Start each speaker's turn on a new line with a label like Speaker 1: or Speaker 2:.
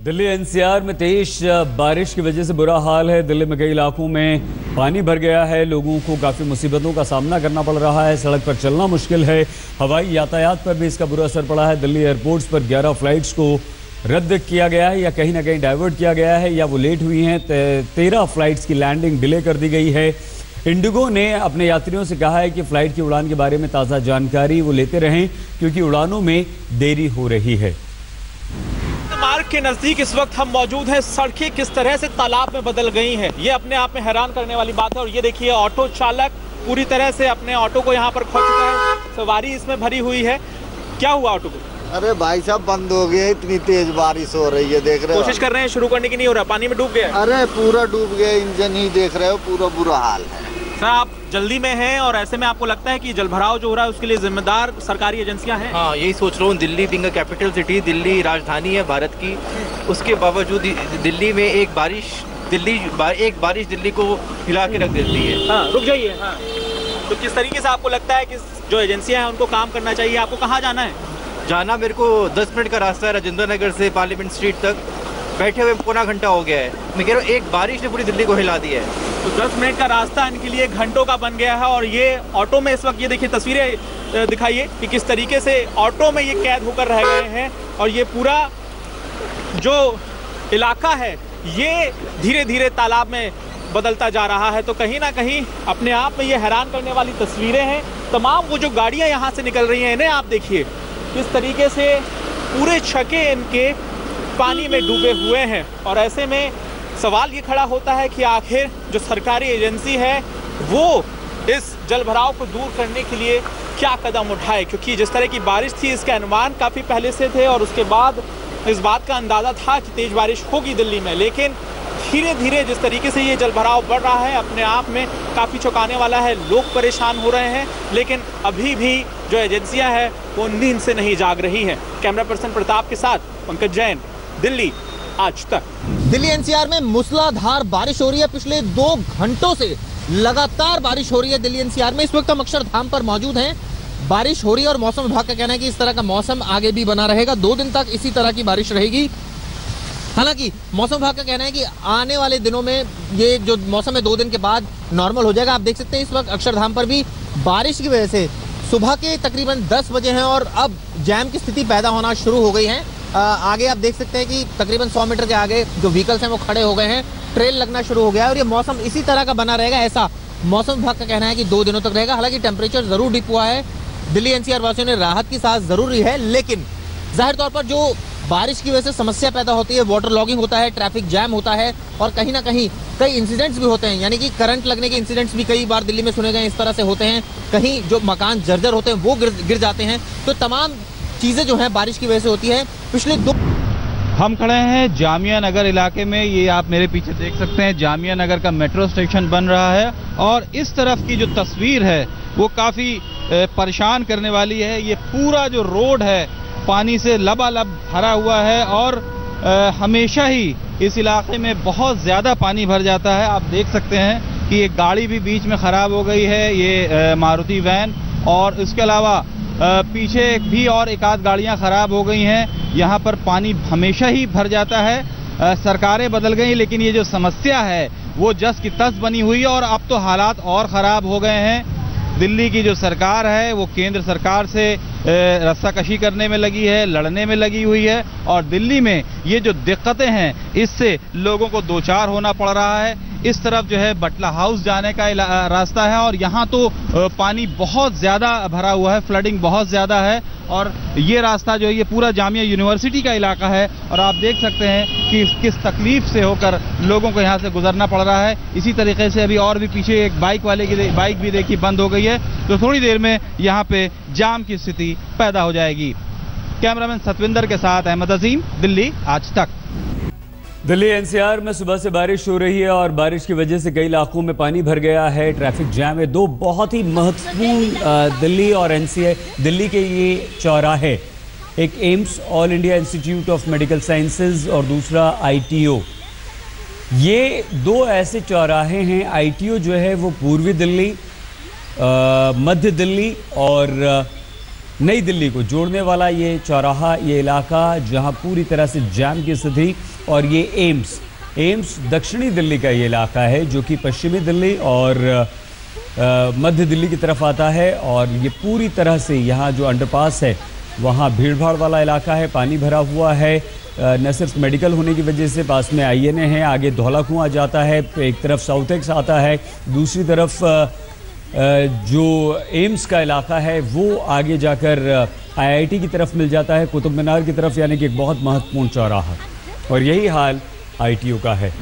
Speaker 1: Delhi NCR में तेज बारिश की वजह से बुरा हाल है। दिल्ली में कई इलाकों में पानी भर गया है। लोगों को काफ़ी मुसीबतों का सामना करना पड़ रहा है। सड़क पर चलना मुश्किल है। हवाई यातायात पर भी इसका बुरा असर पड़ा है। दिल्ली एयरपोर्ट्स पर 11 फ्लाइट्स को रद्द किया गया है या कहीं ना कहीं डाइवर्ट किया गया है या वो लेट हुई हैं। 13 फ्लाइट्स की लैंडिंग डिले कर दी गई है। इंडिगो ने अपने यात्रियों से कहा है कि फ़्लाइट की उड़ान के बारे में ताज़ा जानकारी वो लेते रहें क्योंकि उड़ानों में देरी हो रही है।
Speaker 2: मार्ग के नजदीक इस वक्त हम मौजूद हैं। सड़कें किस तरह से तालाब में बदल गई हैं, ये अपने आप में हैरान करने वाली बात है। और ये देखिए, ऑटो चालक पूरी तरह से अपने ऑटो को यहाँ पर खो चुका है। सवारी इसमें भरी हुई है। क्या हुआ ऑटो को?
Speaker 3: अरे भाई साहब, बंद हो गया। इतनी तेज बारिश हो रही है, देख रहे हो।
Speaker 2: कोशिश कर रहे हैं शुरू करने की, नहीं हो रहा, पानी में डूब गया।
Speaker 3: अरे पूरा डूब गया, इंजन ही देख रहे हो, पूरा बुरा हाल है।
Speaker 2: सर, आप जल्दी में हैं और ऐसे में आपको लगता है कि जलभराव जो हो रहा है उसके लिए जिम्मेदार सरकारी एजेंसियां हैं?
Speaker 4: हाँ, यही सोच रहा हूँ। Delhi being capital city, Delhi राजधानी है भारत की, उसके बावजूद दिल्ली में एक बारिश दिल्ली को हिला के रख देती है।
Speaker 2: हाँ, रुक जाइए। हाँ, तो किस तरीके से आपको लगता है कि जो एजेंसियां हैं उनको काम करना चाहिए? आपको कहाँ जाना है?
Speaker 4: जाना मेरे को 10 मिनट का रास्ता है, राजेंद्र नगर से पार्लियामेंट स्ट्रीट तक। बैठे हुए पौना घंटा हो गया है। मैं कह रहा हूँ, एक बारिश ने पूरी दिल्ली को हिला दी है।
Speaker 2: तो 10 मिनट का रास्ता इनके लिए घंटों का बन गया है। और ये ऑटो में इस वक्त, ये देखिए तस्वीरें दिखाइए कि किस तरीके से ऑटो में ये कैद होकर रह गए हैं। और ये पूरा जो इलाका है ये धीरे धीरे तालाब में बदलता जा रहा है। तो कहीं ना कहीं अपने आप में ये हैरान करने वाली तस्वीरें हैं। तमाम वो जो गाड़ियाँ यहाँ से निकल रही हैं, इन्हें आप देखिए किस तरीके से पूरे छक्के इनके पानी में डूबे हुए हैं। और ऐसे में सवाल ये खड़ा होता है कि आखिर जो सरकारी एजेंसी है वो इस जलभराव को दूर करने के लिए क्या कदम उठाए, क्योंकि जिस तरह की बारिश थी इसके अनुमान काफ़ी पहले से थे और उसके बाद इस बात का अंदाज़ा था कि तेज़ बारिश होगी दिल्ली में। लेकिन धीरे धीरे जिस तरीके से ये जलभराव बढ़ रहा है, अपने आप में काफ़ी चौंकाने वाला है। लोग परेशान हो रहे हैं, लेकिन अभी भी जो एजेंसियां हैं वो नींद से नहीं जाग रही हैं। कैमरा पर्सन प्रताप के साथ पंकज जैन, दिल्ली आज तक।
Speaker 5: दिल्ली एनसीआर में मूसलाधार बारिश हो रही है। पिछले 2 घंटों से लगातार बारिश हो रही है दिल्ली एनसीआर में। इस वक्त हम अक्षरधाम पर मौजूद हैं। बारिश हो रही है और मौसम विभाग का कहना है कि इस तरह का मौसम आगे भी बना रहेगा। 2 दिन तक इसी तरह की बारिश रहेगी। हालांकि मौसम विभाग का कहना है कि आने वाले दिनों में ये जो मौसम है 2 दिन के बाद नॉर्मल हो जाएगा। आप देख सकते हैं इस वक्त अक्षरधाम पर भी बारिश की वजह से सुबह के तकरीबन 10 बजे हैं और अब जैम की स्थिति पैदा होना शुरू हो गई है। आगे आप देख सकते हैं कि तकरीबन 100 मीटर के आगे जो व्हीकल्स हैं वो खड़े हो गए हैं। ट्रेल लगना शुरू हो गया है और ये मौसम इसी तरह का बना रहेगा, ऐसा मौसम विभाग का कहना है कि 2 दिनों तक रहेगा। हालांकि टेम्परेचर जरूर डिप हुआ है। दिल्ली एनसीआर वासियों ने राहत की सांस जरूर ली है, लेकिन जाहिर तौर पर जो बारिश की वजह से समस्या पैदा होती है, वाटर लॉगिंग होता है, ट्रैफिक जैम होता है और कहीं ना कहीं कई इंसिडेंट्स भी होते हैं। यानी कि करंट लगने के इंसिडेंट्स भी कई बार दिल्ली में सुने गए इस तरह से होते हैं। कहीं जो मकान जर्जर होते हैं वो गिर जाते हैं। तो तमाम चीज़ें जो हैं बारिश की वजह से होती है। पिछले 2
Speaker 6: हम खड़े हैं जामिया नगर इलाके में। ये आप मेरे पीछे देख सकते हैं, जामिया नगर का मेट्रो स्टेशन बन रहा है और इस तरफ की जो तस्वीर है वो काफ़ी परेशान करने वाली है। ये पूरा जो रोड है पानी से लबालब भरा हुआ है और हमेशा ही इस इलाके में बहुत ज़्यादा पानी भर जाता है। आप देख सकते हैं कि एक गाड़ी भी बीच में ख़राब हो गई है, ये मारुति वैन, और इसके अलावा पीछे भी और एक आध गाड़ियां ख़राब हो गई हैं। यहाँ पर पानी हमेशा ही भर जाता है। सरकारें बदल गई लेकिन ये जो समस्या है वो जस की तस बनी हुई है और अब तो हालात और ख़राब हो गए हैं। दिल्ली की जो सरकार है वो केंद्र सरकार से रस्साकशी करने में लगी है, लड़ने में लगी हुई है और दिल्ली में ये जो दिक्कतें हैं इससे लोगों को दो चार होना पड़ रहा है। इस तरफ जो है बटला हाउस जाने का रास्ता है और यहाँ तो पानी बहुत ज़्यादा भरा हुआ है, फ्लडिंग बहुत ज़्यादा है और ये रास्ता जो है ये पूरा जामिया यूनिवर्सिटी का इलाका है और आप देख सकते हैं कि किस तकलीफ से होकर लोगों को यहाँ से गुजरना पड़ रहा है। इसी तरीके से अभी और भी पीछे एक बाइक वाले की बाइक भी देखी बंद हो गई है, तो थोड़ी देर में यहाँ पे जाम की स्थिति पैदा हो जाएगी। कैमरामैन सतविंदर के साथ अहमद अजीम, दिल्ली आज तक।
Speaker 1: दिल्ली एनसीआर में सुबह से बारिश हो रही है और बारिश की वजह से कई इलाकों में पानी भर गया है, ट्रैफिक जैम है। 2 बहुत ही महत्वपूर्ण दिल्ली और एनसीआर दिल्ली के ये चौराहे, एक AIIMS all India institute of medical sciences और दूसरा आईटीओ। ये 2 ऐसे चौराहे हैं। आईटीओ जो है वो पूर्वी दिल्ली, मध्य दिल्ली और नई दिल्ली को जोड़ने वाला ये चौराहा, ये इलाका जहां पूरी तरह से जाम की स्थिति। और ये एम्स दक्षिणी दिल्ली का ये इलाका है जो कि पश्चिमी दिल्ली और मध्य दिल्ली की तरफ आता है। और ये पूरी तरह से यहाँ जो अंडरपास है वहाँ भीड़ भाड़ वाला इलाका है, पानी भरा हुआ है। न सिर्फ मेडिकल होने की वजह से पास में INA है, आगे धौला कुआं जाता है, एक तरफ साउथ एक्स आता है, दूसरी तरफ जो एम्स का इलाका है वो आगे जाकर IIT की तरफ मिल जाता है, कुतुब मीनार की तरफ, यानी कि एक बहुत महत्वपूर्ण चौराहा। और यही हाल ITO का है।